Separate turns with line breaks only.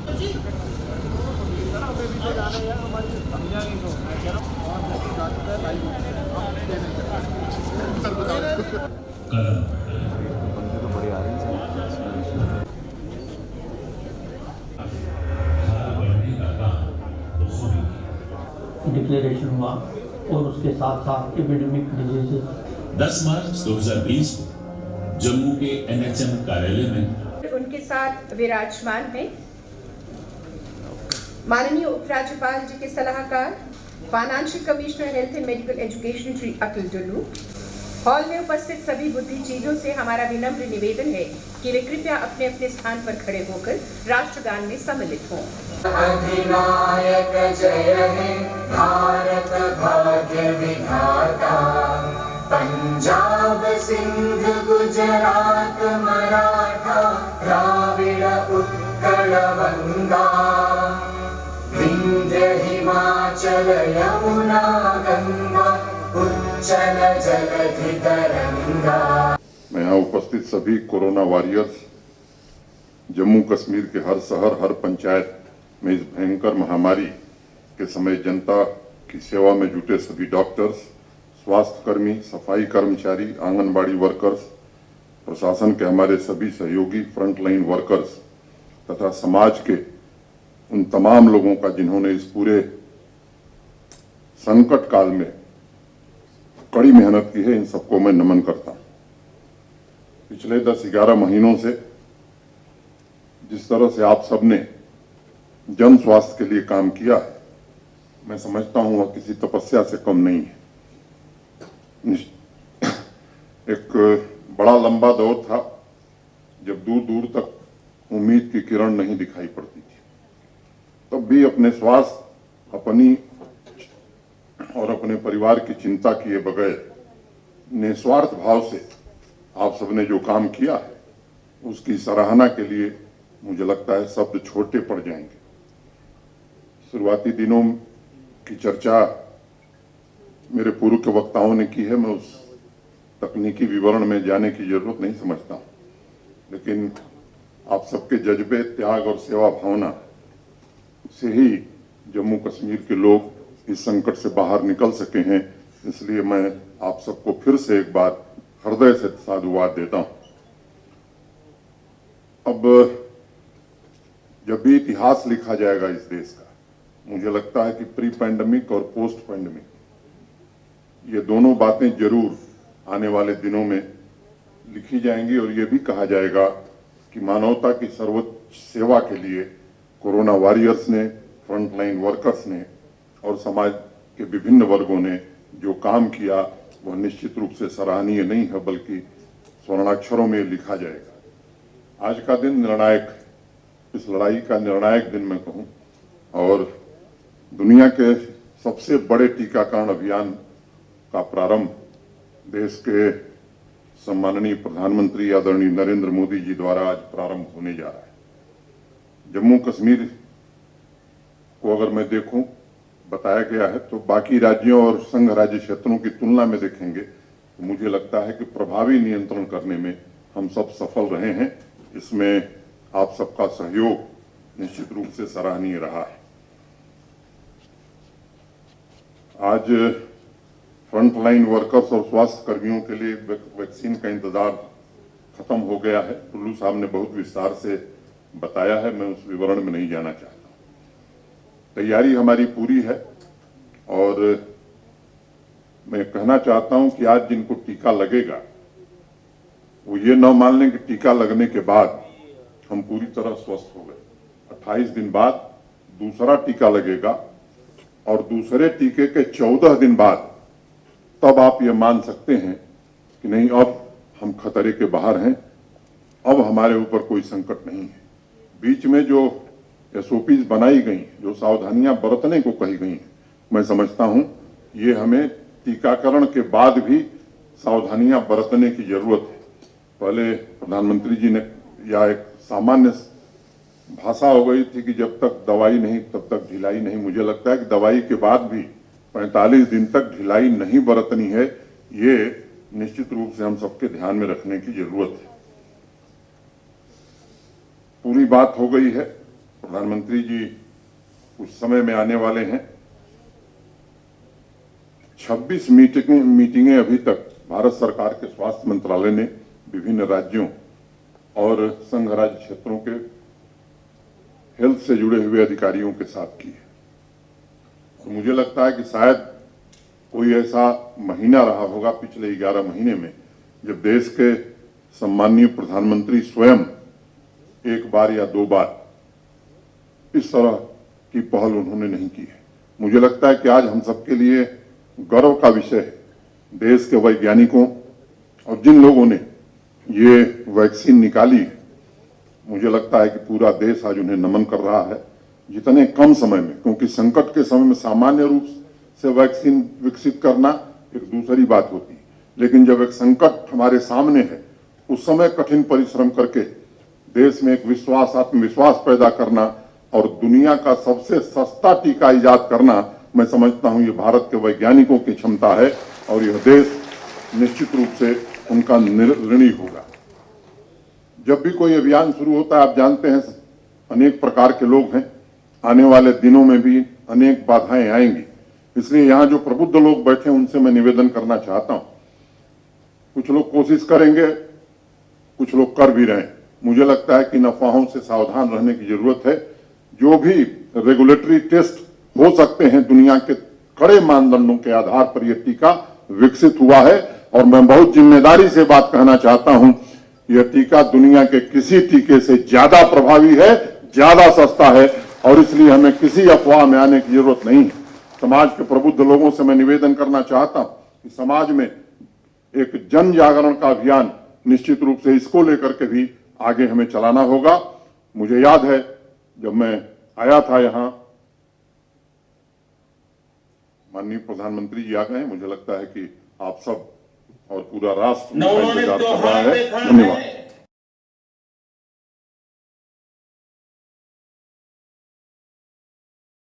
बंदे तो बड़े आ रहे हैं।
डिक्लेरेशन हुआ और उसके साथ साथ एपिडेमिक डिजीजेस
10 मार्च 2020 को जम्मू के एनएचएम कार्यालय में
उनके साथ विराजमान है माननीय उपराज्यपाल जी के सलाहकार financial commissioner health and medical education Shri Atul Dulloo. Hall में उपस्थित सभी बुद्धिजीवियों से हमारा विनम्र निवेदन है कि वे कृपया अपने अपने स्थान पर खड़े होकर राष्ट्रगान में सम्मिलित हों।
अधिनायक जय हे भारत भाग्य विधाता, पंजाब सिंध गुजरात मराठा द्राविड़ उत्कल गंगा, विंध्य हिमाचल यमुना गंगा उच्चल जलधि तरंगा।
मैं यहाँ उपस्थित सभी कोरोना वॉरियर्स, जम्मू कश्मीर के हर शहर हर पंचायत में इस भयंकर महामारी के समय जनता की सेवा में जुटे सभी डॉक्टर्स, स्वास्थ्य कर्मी, सफाई कर्मचारी, आंगनबाड़ी वर्कर्स, प्रशासन के हमारे सभी सहयोगी, फ्रंटलाइन वर्कर्स तथा समाज के उन तमाम लोगों का जिन्होंने इस पूरे संकट काल में कड़ी मेहनत की है, इन सबको मैं नमन करता हूं। पिछले 10-11 महीनों से जिस तरह से आप सबने जन स्वास्थ्य के लिए काम किया है, मैं समझता हूं वह किसी तपस्या से कम नहीं है। एक बड़ा लंबा दौर था जब दूर दूर तक उम्मीद की किरण नहीं दिखाई पड़ती थी, तब भी अपने स्वास्थ्य, अपनी और अपने परिवार की चिंता किए बगैर निस्वार्थ भाव से आप सबने जो काम किया है, उसकी सराहना के लिए मुझे लगता है शब्द छोटे पड़ जाएंगे। शुरुआती दिनों की चर्चा मेरे पूर्व के वक्ताओं ने की है, मैं उस तकनीकी विवरण में जाने की जरूरत नहीं समझता हूं, लेकिन आप सबके जज्बे, त्याग और सेवा भावना से ही जम्मू कश्मीर के लोग इस संकट से बाहर निकल सके हैं। इसलिए मैं आप सबको फिर से एक बार हृदय से साधुवाद देता हूं। अब जब भी इतिहास लिखा जाएगा इस देश का, मुझे लगता है कि प्री पैंडेमिक और पोस्ट पैंडेमिक ये दोनों बातें जरूर आने वाले दिनों में लिखी जाएंगी और ये भी कहा जाएगा कि मानवता की सर्वोच्च सेवा के लिए कोरोना वॉरियर्स ने, फ्रंटलाइन वर्कर्स ने और समाज के विभिन्न वर्गों ने जो काम किया वह निश्चित रूप से सराहनीय नहीं है, बल्कि स्वर्णाक्षरों में लिखा जाएगा। आज का दिन निर्णायक, इस लड़ाई का निर्णायक दिन मैं कहूं, और दुनिया के सबसे बड़े टीकाकरण अभियान का प्रारंभ देश के सम्माननीय प्रधानमंत्री आदरणीय नरेंद्र मोदी जी द्वारा आज प्रारंभ होने जा रहा है। जम्मू कश्मीर को अगर मैं देखूं, बताया गया है तो बाकी राज्यों और संघ राज्य क्षेत्रों की तुलना में देखेंगे तो मुझे लगता है कि प्रभावी नियंत्रण करने में हम सब सफल रहे हैं। इसमें आप सबका सहयोग निश्चित रूप से सराहनीय रहा है। आज फ्रंटलाइन वर्कर्स और स्वास्थ्य कर्मियों के लिए वैक्सीन का इंतजार खत्म हो गया है। टुल्लू साहब ने बहुत विस्तार से बताया है, मैं उस विवरण में नहीं जाना चाहता। तैयारी हमारी पूरी है और मैं कहना चाहता हूं कि आज जिनको टीका लगेगा वो ये न मान लें कि टीका लगने के बाद हम पूरी तरह स्वस्थ हो गए। 28 दिन बाद दूसरा टीका लगेगा और दूसरे टीके के 14 दिन बाद तब आप ये मान सकते हैं कि नहीं, अब हम खतरे के बाहर हैं, अब हमारे ऊपर कोई संकट नहीं है। बीच में जो एसओपीज बनाई गई, जो सावधानियां बरतने को कही गई, मैं समझता हूं ये हमें टीकाकरण के बाद भी सावधानियां बरतने की जरूरत है। पहले प्रधानमंत्री जी ने या एक सामान्य भाषा हो गई थी कि जब तक दवाई नहीं तब तक ढिलाई नहीं। मुझे लगता है कि दवाई के बाद भी 45 दिन तक ढिलाई नहीं बरतनी है। ये निश्चित रूप से हम सबके ध्यान में रखने की जरूरत है। पूरी बात हो गई है, प्रधानमंत्री जी कुछ समय में आने वाले हैं। 26 मीटिंगें अभी तक भारत सरकार के स्वास्थ्य मंत्रालय ने विभिन्न राज्यों और संघ राज्य क्षेत्रों के हेल्थ से जुड़े हुए अधिकारियों के साथ की है। तो मुझे लगता है कि शायद कोई ऐसा महीना रहा होगा पिछले 11 महीने में जब देश के सम्माननीय प्रधानमंत्री स्वयं एक बार या दो बार इस तरह की पहल उन्होंने नहीं की है। मुझे लगता है कि आज हम सबके लिए गर्व का विषय है, देश के वैज्ञानिकों और जिन लोगों ने ये वैक्सीन निकाली है, मुझे लगता है कि पूरा देश आज उन्हें नमन कर रहा है। जितने कम समय में, क्योंकि संकट के समय में सामान्य रूप से वैक्सीन विकसित करना एक दूसरी बात होती है, लेकिन जब एक संकट हमारे सामने है उस समय कठिन परिश्रम करके देश में एक आत्मविश्वास पैदा करना और दुनिया का सबसे सस्ता टीका इजाद करना, मैं समझता हूं ये भारत के वैज्ञानिकों की क्षमता है और यह देश निश्चित रूप से उनका ऋणी होगा। जब भी कोई अभियान शुरू होता है, आप जानते हैं अनेक प्रकार के लोग हैं, आने वाले दिनों में भी अनेक बाधाएं आएंगी। इसलिए यहाँ जो प्रबुद्ध लोग बैठे हैं उनसे मैं निवेदन करना चाहता हूं, कुछ लोग कोशिश करेंगे, कुछ लोग कर भी रहे हैं। मुझे लगता है कि इन अफवाहों से सावधान रहने की जरूरत है। जो भी रेगुलेटरी टेस्ट हो सकते हैं, दुनिया के कड़े मानदंडों के आधार पर यह टीका विकसित हुआ है और मैं बहुत जिम्मेदारी से बात कहना चाहता हूं, यह टीका दुनिया के किसी टीके से ज्यादा प्रभावी है, ज्यादा सस्ता है और इसलिए हमें किसी अफवाह में आने की जरूरत नहीं है। समाज के प्रबुद्ध लोगों से मैं निवेदन करना चाहता हूं कि समाज में एक जन जागरण का अभियान निश्चित रूप से इसको लेकर के भी आगे हमें चलाना होगा। मुझे याद है जब मैं आया था यहाँ, माननीय प्रधानमंत्री जी आ गए हैं, मुझे लगता है कि आप सब और पूरा राष्ट्र इंतजार कर रहा है। धन्यवाद।